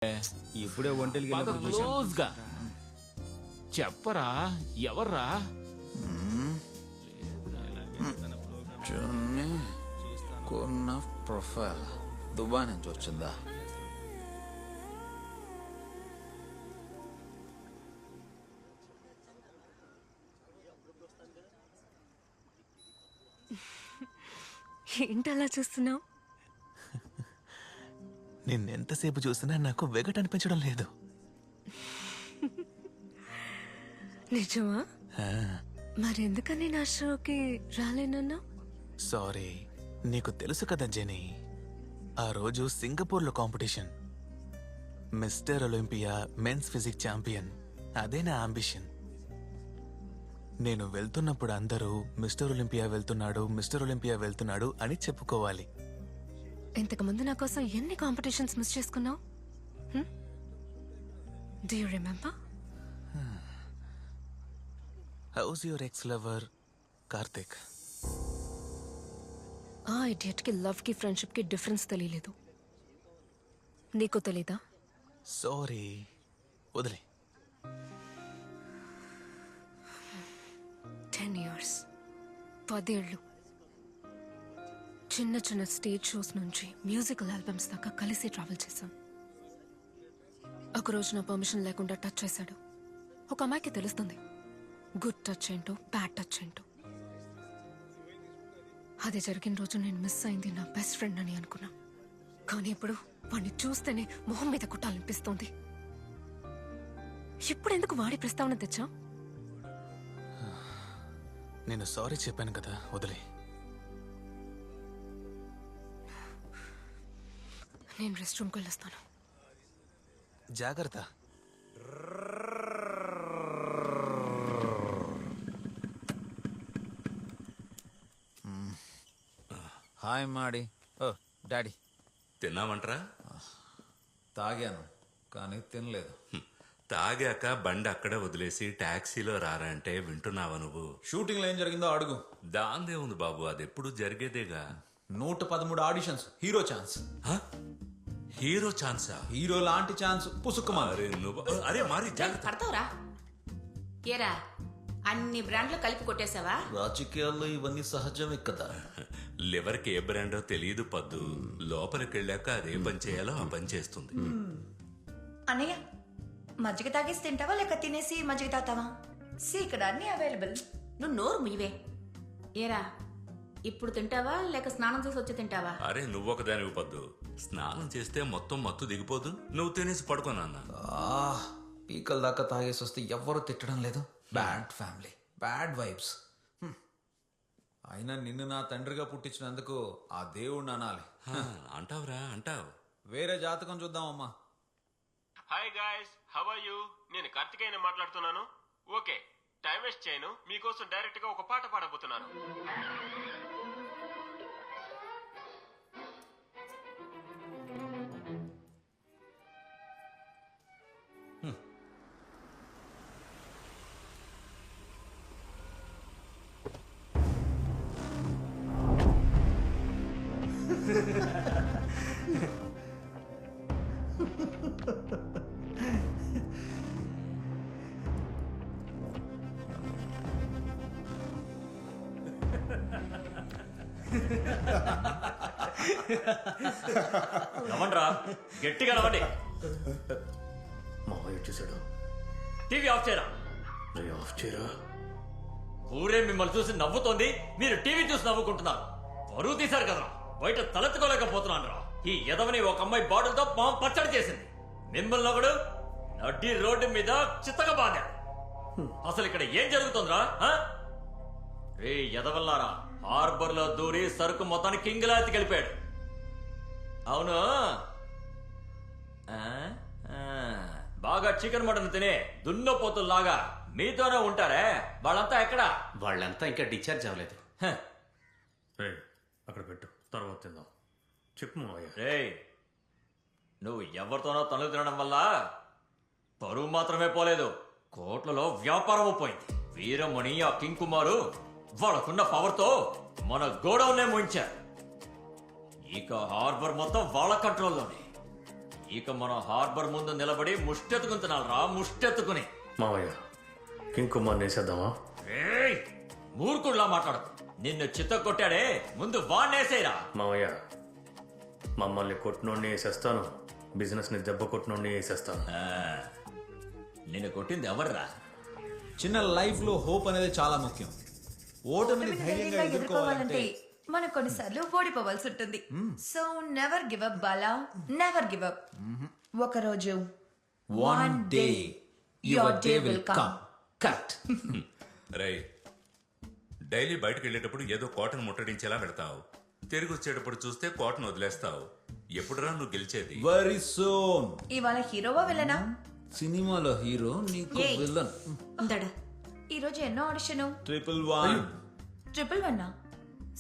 ఇప్పుడే ఒంటెలకి బాగా క్లోజ్ గా చెప్పరా ఎవర్రా? జున్ని కొన్న ప్రొఫైల్ దుబాయ్ నుంచి వచ్చిందా? ఏంటలా చూస్తున్నావు? నిన్నెంతసేపు చూసినా నాకు వెగట్ అనిపించడం లేదు. నిజమా? మరెందుకని నా షోకి రాలేనన్నా? సారీ, నీకు తెలుసు కదా జెనీ, ఆ రోజు సింగపూర్లో competition, mister Olympia men's physique champion, అదే నా అంబిషన్. నేను వెళ్తున్నప్పుడు అందరూ మిస్టర్ ఒలింపియా వెళ్తున్నాడు, మిస్టర్ ఒలింపియా వెళ్తున్నాడు అని చెప్పుకోవాలి. ఇంతకు ముందు నా కోసం ఎన్ని కాంపిటీషన్స్ మిస్ చేసుకున్నావు? Do you remember? How's your ex lover Karthik? ఆ ఇడియట్ కి లవ్ కి ఫ్రెండ్షిప్ కి డిఫరెన్స్ తెలియలేదు. నీకు తెలీదా? సారీ, వదిలే. 10 years, 10 ఏళ్ళు. చిన్న చిన్న స్టేజ్ షోస్ నుంచి మ్యూజికల్ ఆల్బమ్స్ దాకా కలిసి ట్రావెల్ చేశాం. ఒకరోజు నా పర్మిషన్ లేకుండా టచ్ చేశాడు. ఒక అమ్మాయికి తెలుస్తుంది గుడ్ టచ్ ఏంటో బ్యాడ్ టచ్ ఏంటో. అది జరిగిన రోజు నేను మిస్ అయింది నా బెస్ట్ ఫ్రెండ్ అని అనుకున్నా. కానీ ఇప్పుడు వాడిని చూస్తేనే మొహం మీద కుట్టాలనిపిస్తోంది. ఇప్పుడు ఎందుకు వాడి ప్రస్తావన తెచ్చా? నేను సారీ చెప్పాను కదా, వదిలే. నేను రెస్ట్ రూమ్కి వెళ్ళొస్తాను. జాగ్రత్త. హాయ్ మాడి. ఓ డాడీ. తిన్నామంట్రా? తాగాను కానీ తినలేదు. తాగాక బండి అక్కడే వదిలేసి టాక్సీలో రారా అంటే వింటున్నావా నువ్వు? షూటింగ్లో ఏం జరిగిందో అడుగు. దాందే ఉంది బాబు, అది ఎప్పుడు జరిగేదేగా. 113 ఆడిషన్స్, హీరో ఛాన్స్. హ? హీరో ఛాన్సా? హీరో లాంటి ఛాన్స్ పుసుక్కుమా. అరే నువ్వు, అరే మారి జాగ్రత్త. పడతావురా? ఏరా అన్ని బ్రాండ్లు కలిపి కొట్టేశావా? రాజకీయాల్లో ఇవన్నీ సహజమే కదా. లివర్కి ఏ బ్రాండో తెలియదు పద్దు. లోపలికి వెళ్ళాక అదే పని చేయాలో ఆ పని చేస్తుంది. అన్నయ్య మజ్జిగ తాగేసి తింటావా లేక తినేసి మజ్జిగ తాగుతావా? ఇక్కడ అన్ని అవైలబుల్. నువ్వు నోరు ముయ్యవే. ఏరా ఇప్పుడు తింటావా లేక స్నానం చేసి వచ్చి తింటావా? అరే నువ్వొకదానివి పద్దు. స్నానం చేస్తే మొత్తం మత్తు దిగిపోదు. నువ్వు తినేసి పడుకోనన్నా. పీకల దాకా తాగేసి వస్తే ఎవ్వరూ తిట్టడం లేదు. Bad family, bad vibes. అయినా నిన్ను నా తండ్రిగా పుట్టించినందుకు ఆ దేవుణ్ణి అనాలి. అంటావురా అంటావు. వేరే జాతకం చూద్దామమ్మా. Hi guys, how are you? నేను కార్తికేయన్ మాట్లాడుతున్నాను. ఓకే, టైం వేస్ట్ చేయను. మీకోసం డైరెక్ట్ గా ఒక పాట పాడబోతున్నాను. నవ్వండ్రా, గట్టిగా నవ్వండి. మావయ్య వచ్చేసాడు. టీవీ ఆఫ్ చేయరా. ఆఫ్ చేయరా. ఊరే మిమ్మల్ని చూసి నవ్వుతోంది, మీరు టీవీ చూసి నవ్వుకుంటున్నారు. బరువు తీశారు కదరా, బయట తలెత్తుకోలేకపోతున్నాను రా. ఈ ఎదవని ఒక అమ్మాయి బాటిల్తో మొహం పచ్చడి చేసింది. మిమ్మల్ని ఒకడు నడ్డి రోడ్డు మీద చిత్తగా బాగాడు. అసలు ఇక్కడ ఏం జరుగుతుందిరా? రే ఎదవల్లారా, హార్బర్ లో దూరి సరుకు మొత్తాన్ని కింగ్లా ఎత్తికెళ్ళిపోయాడు. అవును, బాగా చికెన్ మటన్ తినే దున్నపోతుల్లాగా మీతోనే ఉంటారే, వాళ్ళంతా ఎక్కడా? వాళ్ళంతా ఇంకా డిశ్చార్జ్ అవ్వలేదు. అక్కడ పెట్టు, తర్వాత తిందాం. చెప్పు మావయ్య. రే నువ్వు ఎవరితోనో తనులు తినడం వల్ల పరువు మాత్రమే పోలేదు, కోట్లలో వ్యాపారం పోయింది. వీరమణి ఆ కింగ్ కుమారు వాళ్ళకున్న పవర్ తో మన గోడౌన్నే ముంచారు. ఇక హార్బర్ మొత్తం వాళ్ళ కంట్రోల్లోనే. ఇక మనం హార్బర్ ముందు నిలబడి ముష్టెత్తుకుని తినాలరా, ముష్టెత్తుకుని. మావయ్య కింగ్ కుమార్ వేసేద్దామా? ఏయ్, మూర్ఖుడిలా మాట్లాడు. నిన్ను చిత్త కొట్టాడే, ముందు వాణ్ణేసేరా. మావయ్య మమ్మల్ని కొట్టినోడిని వేసేస్తాను, బిజినెస్ ని దెబ్బ కొట్టినోడిని వేసేస్తాను. నిన్ను కొట్టింది ఎవర్రా? చిన్న లైఫ్ లో హోప్ అనేది చాలా ముఖ్యం. ఓటమిని ధైర్యంగా ధైర్యంగా ఎదుర్కోవాలంటే ఎదుర్కోవాలంటే మనం కొన్నిసార్లు ఓడిపోవాల్సి ఉంటుంది. So never give up Bala, never give up. ఒక రోజు one day your day will come. Cut. రై డైలీ బయటకు వెళ్ళేటప్పుడు ఏదో కోటను ముట్టడించేలా వెళ్తావు, తిరిగి వచ్చేటప్పుడు చూస్తే కోటను వదిలేస్తావు. ఎప్పుడురా నువ్వు గెలిచేది? Very soon. ఇవాళ హీరోవా వెళ్ళనా? సినిమాలో హీరో నీకు ఏయ్. విలన్. ఈ రోజు ఎన్నో ఆడిషన్? 111. 111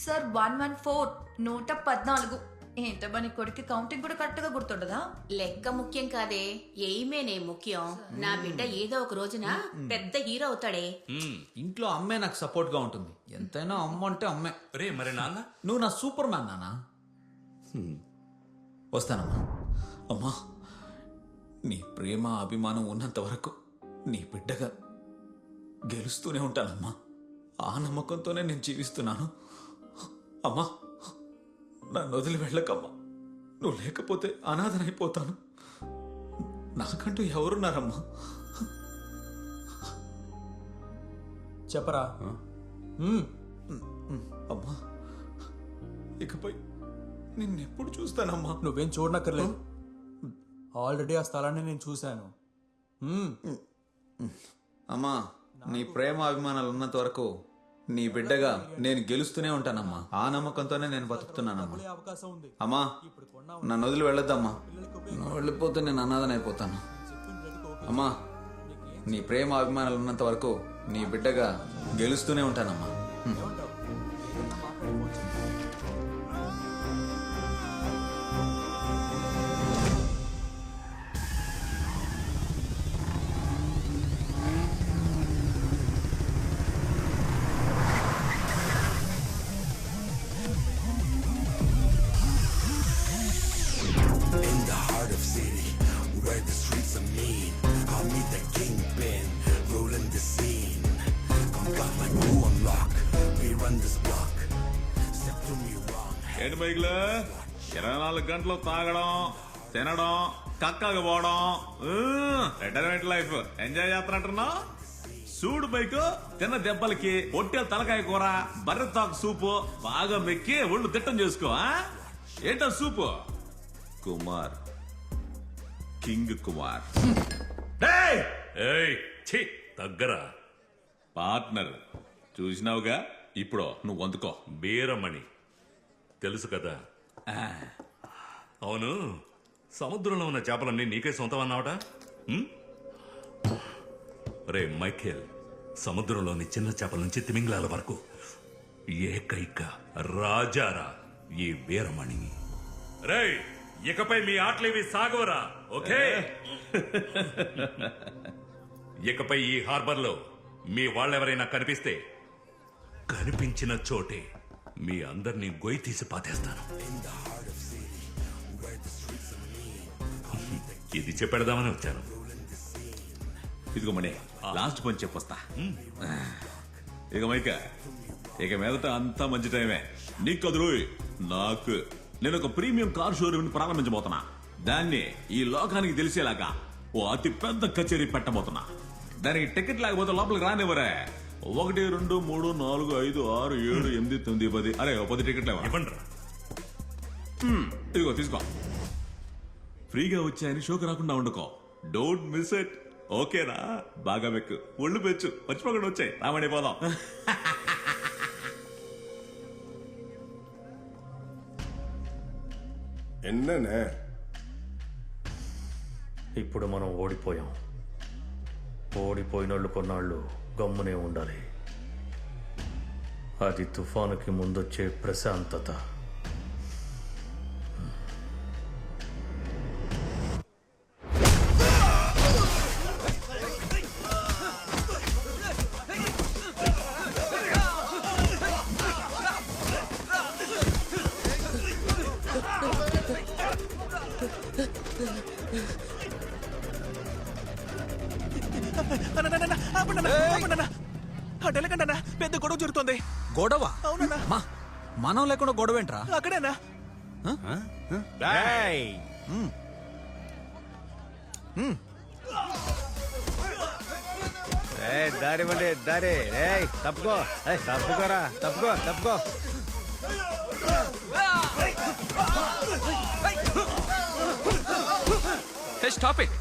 సార్ 114 114. ఏంటబ్బా నీ కొడుకు కౌంటింగ్ కూడా కరెక్ట్ గా గుర్తుండదా? లెక్క ముఖ్యం కాదే, ఎయిమేనే ముఖ్యం. నా బిడ్డ ఏదో ఒక రోజున పెద్ద హీరో అవుతాడే. ఇంట్లో అమ్మే నాకు సపోర్ట్ గా ఉంటుంది. ఎంతైనా అమ్మ అంటే అమ్మే. రే మరి నాన్న? నువ్వు నా సూపర్ మ్యాన్ నానా. వస్తానమ్మా. అమ్మా, నీ ప్రేమ అభిమానం ఉన్నంత వరకు నీ బిడ్డగా గెలుస్తూనే ఉంటానమ్మా. ఆ నమ్మకంతోనే నేను జీవిస్తున్నాను. అమ్మా, నన్ను వదిలి వెళ్ళకమ్మా. నువ్వు లేకపోతే అనాథనైపోతాను. నాకంటూ ఎవరున్నారమ్మా? చెప్పరా. అమ్మా, ఇకపై నిన్నెప్పుడు చూస్తానమ్మా? నువ్వేం చూడనక్కర్లేదు, ఆల్రెడీ ఆ స్థలాన్ని నేను చూశాను. అమ్మా, నీ ప్రేమ అభిమానాలు ఉన్నంత వరకు నీ బిడ్డగా నేను గెలుస్తూనే ఉంటానమ్మా. ఆ నమ్మకంతోనే నేను బతుకుతున్నానమ్మా. అవకాశం ఉంది. అమ్మా, నన్ను వదిలి వెళ్ళొద్దమ్మా. నువ్వు వెళ్ళిపోతే నేను అనాథనైపోతాను. అమ్మా, నీ ప్రేమ అభిమానాలు ఉన్నంత వరకు నీ బిడ్డగా గెలుస్తూనే ఉంటానమ్మా. ఏంటి బైక్లో 24 గంటలు తాగడం, తినడం, కక్కగా పోవడం, రిటైర్మెంట్ లైఫ్ ఎంజాయ్ చేస్తున్నట్టున్నావు. సూడు బైక్, తిన్న దెబ్బలకి పొట్టెల తలకాయ కూర, బర్రె తాకు సూపు బాగా మెక్కి ఒళ్ళు తిట్టం చేసుకో. ఏంటో సూపు? కుమార్, కింగ్ కుమార్. ఏయ్ ఛీ దగ్గరా. పార్ట్నర్ చూసినావుగా, ఇప్పుడు నువ్వు అందుకో. బీరమణి తెలుసు కదా. అవును, సముద్రంలో ఉన్న చేపలన్నీ నీకే సొంతం అన్నావట. రే మైఖేల్, సముద్రంలోని చిన్న చేపల నుంచి తిమింగలాల వరకు ఏకైక రాజారా ఈ వీరమణి. రే, ఇకపై మీ ఆటలేవి సాగవరా, ఓకే? ఇకపై ఈ హార్బర్ లో మీ వాళ్ళెవరైనా కనిపిస్తే కనిపించిన చోటే మీ అందరినీ గొయ్యి తీసి పాతేస్తాను. ఇది చెప్పెడదామని వచ్చాను. ఇదిగో మణి, లాస్ట్ పని చెప్పొస్తా. ఇక మైక, ఇక మీదట అంతా మంచి టైమే. నీకు కదురు నాకు. నేను ఒక ప్రీమియం కార్ షోరూమ్ ప్రారంభించబోతున్నా. దాన్ని ఈ లోకానికి తెలిసేలాగా ఓ అతి పెద్ద కచేరీ పెట్టబోతున్నా. దానికి టికెట్ లేకపోతే లోపలికి రానివ్వరే. 1, 2, 3, 4, 5, 6, 7, 8, 9, 10. అరే 10 టికెట్లు ఇవ్వండి. ఇదిగో తీసుకో. ఫ్రీగా వచ్చాయని షోకి రాకుండా వండుకో. Don't miss it. ఓకేనా? బాగా మెక్కు, ఒళ్ళు పెచ్చు, మర్చిపోకుండా వచ్చాయి. రామణి పోదాం. ఎన్ననే ఇప్పుడు మనం ఓడిపోయాం. ఓడిపోయినోళ్ళు కొన్నాళ్ళు గమ్మునే ఉండాలి. అది తుఫానుకి ముందొచ్చే ప్రశాంతత. అటెలకండి పెద్ద గొడవ జరుగుతుంది. గొడవ అవునన్నా. మనం లేకుండా గొడవ ఏంట్రా? అక్కడేనా? దారి వండి దారి తప్పుకో తప్పుకోరా తప్పుకో స్టాప్ ఇట్.